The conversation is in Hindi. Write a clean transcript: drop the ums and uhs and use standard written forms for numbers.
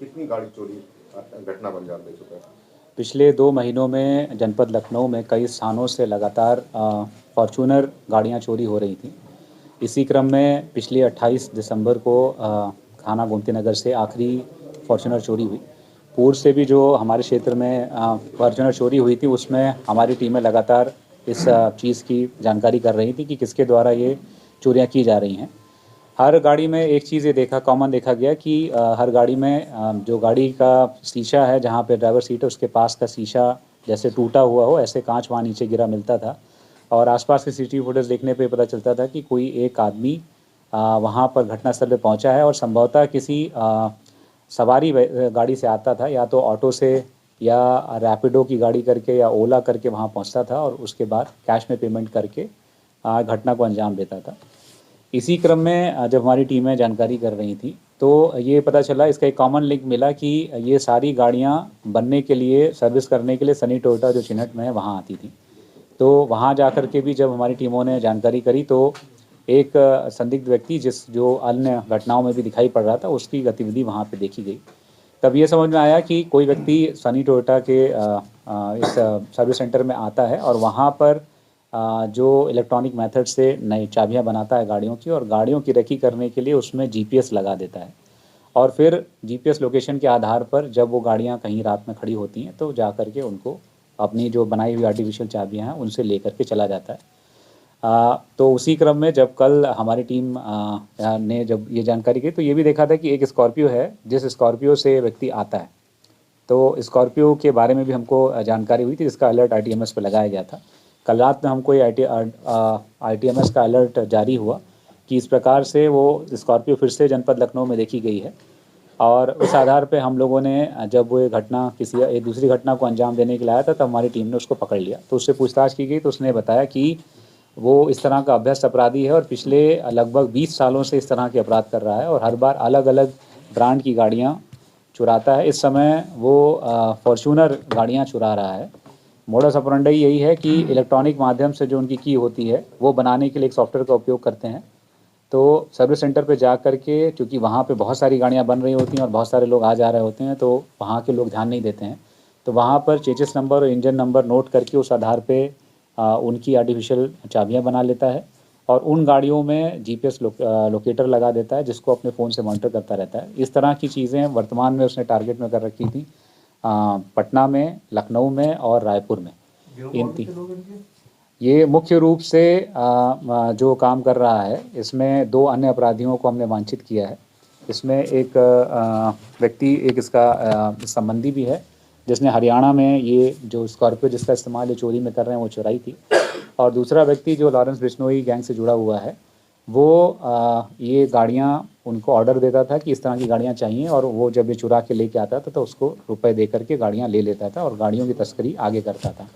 कितनी गाड़ी चोरी घटना को अंजाम दे चुका है? पिछले 2 महीनों में जनपद लखनऊ में कई स्थानों से लगातार फॉर्च्यूनर गाड़ियां चोरी हो रही थी। इसी क्रम में पिछले 28 दिसंबर को थाना गोमती नगर से आखिरी फॉर्च्यूनर चोरी हुई। पूर्व से भी जो हमारे क्षेत्र में फॉर्च्यूनर चोरी हुई थी उसमें हमारी टीमें लगातार इस चीज़ की जानकारी कर रही थी कि किसके द्वारा ये चोरियां की जा रही हैं। हर गाड़ी में एक चीज़ ये कॉमन देखा गया कि हर गाड़ी में जो गाड़ी का शीशा है, जहाँ पे ड्राइवर सीट है उसके पास का शीशा जैसे टूटा हुआ हो, ऐसे कांच वहाँ नीचे गिरा मिलता था। और आसपास के सीसीटीवी फुटेज देखने पे पता चलता था कि कोई एक आदमी वहाँ पर घटनास्थल पे पहुँचा है और संभवतः किसी सवारी गाड़ी से आता था, या तो ऑटो से या रैपिडो की गाड़ी करके या ओला करके वहाँ पहुँचता था और उसके बाद कैश में पेमेंट करके घटना को अंजाम देता था। इसी क्रम में जब हमारी टीमें जानकारी कर रही थी तो ये पता चला, इसका एक कॉमन लिंक मिला कि ये सारी गाड़ियां बनने के लिए, सर्विस करने के लिए सनी टोयोटा जो चिन्हट में है वहाँ आती थी। तो वहाँ जाकर के भी जब हमारी टीमों ने जानकारी करी तो एक संदिग्ध व्यक्ति जो अन्य घटनाओं में भी दिखाई पड़ रहा था, उसकी गतिविधि वहाँ पे देखी गई। तब ये समझ में आया कि कोई व्यक्ति सनी टोयोटा के इस सर्विस सेंटर में आता है और वहाँ पर जो इलेक्ट्रॉनिक मेथड से नई चाबियां बनाता है गाड़ियों की, और गाड़ियों की रेकी करने के लिए उसमें जीपीएस लगा देता है। और फिर जीपीएस लोकेशन के आधार पर जब वो गाड़ियां कहीं रात में खड़ी होती हैं तो जा कर के उनको अपनी जो बनाई हुई आर्टिफिशियल चाबियां हैं उनसे ले करके चला जाता है। तो उसी क्रम में जब कल हमारी टीम ने जब ये जानकारी की तो ये भी देखा था कि एक स्कॉर्पियो है, जिस स्कॉर्पियो से व्यक्ति आता है, तो स्कॉर्पियो के बारे में भी हमको जानकारी हुई थी, जिसका अलर्ट आईटीएमएस पर लगाया गया था। कल रात में हमको ये आईटीएमएस का अलर्ट जारी हुआ कि इस प्रकार से वो स्कॉर्पियो फिर से जनपद लखनऊ में देखी गई है। और उस आधार पे हम लोगों ने जब वो घटना किसी एक दूसरी घटना को अंजाम देने के लिए आया था, तब हमारी टीम ने उसको पकड़ लिया। तो उससे पूछताछ की गई तो उसने बताया कि वो इस तरह का अभ्यस्त अपराधी है और पिछले लगभग 20 सालों से इस तरह के अपराध कर रहा है और हर बार अलग अलग ब्रांड की गाड़ियाँ चुराता है। इस समय वो फॉर्च्यूनर गाड़ियाँ चुरा रहा है। मोडस ऑपरेंडी यही है कि इलेक्ट्रॉनिक माध्यम से जो उनकी की होती है वो बनाने के लिए एक सॉफ्टवेयर का उपयोग करते हैं। तो सर्विस सेंटर पे जा कर के, क्योंकि वहाँ पे बहुत सारी गाड़ियाँ बन रही होती हैं और बहुत सारे लोग आ जा रहे होते हैं, तो वहाँ के लोग ध्यान नहीं देते हैं। तो वहाँ पर चेसिस नंबर और इंजन नंबर नोट करके उस आधार पे उनकी आर्टिफिशियल चाबियाँ बना लेता है और उन गाड़ियों में जीपीएस लोकेटर लगा देता है, जिसको अपने फ़ोन से मॉनिटर करता रहता है। इस तरह की चीज़ें वर्तमान में उसने टारगेट में कर रखी थी पटना में, लखनऊ में और रायपुर में। ये मुख्य रूप से जो काम कर रहा है, इसमें 2 अन्य अपराधियों को हमने वांछित किया है। इसमें एक व्यक्ति, एक इसका संबंधी भी है, जिसने हरियाणा में ये जो स्कॉर्पियो जिसका इस्तेमाल ये चोरी में कर रहे हैं वो चुराई थी। और दूसरा व्यक्ति जो लॉरेंस बिश्नोई गैंग से जुड़ा हुआ है, वो ये गाड़ियाँ उनको ऑर्डर देता था कि इस तरह की गाड़ियाँ चाहिए, और वो जब ये चुरा के लेके आता था तो उसको रुपए दे करके गाड़ियाँ ले लेता था और गाड़ियों की तस्करी आगे करता था।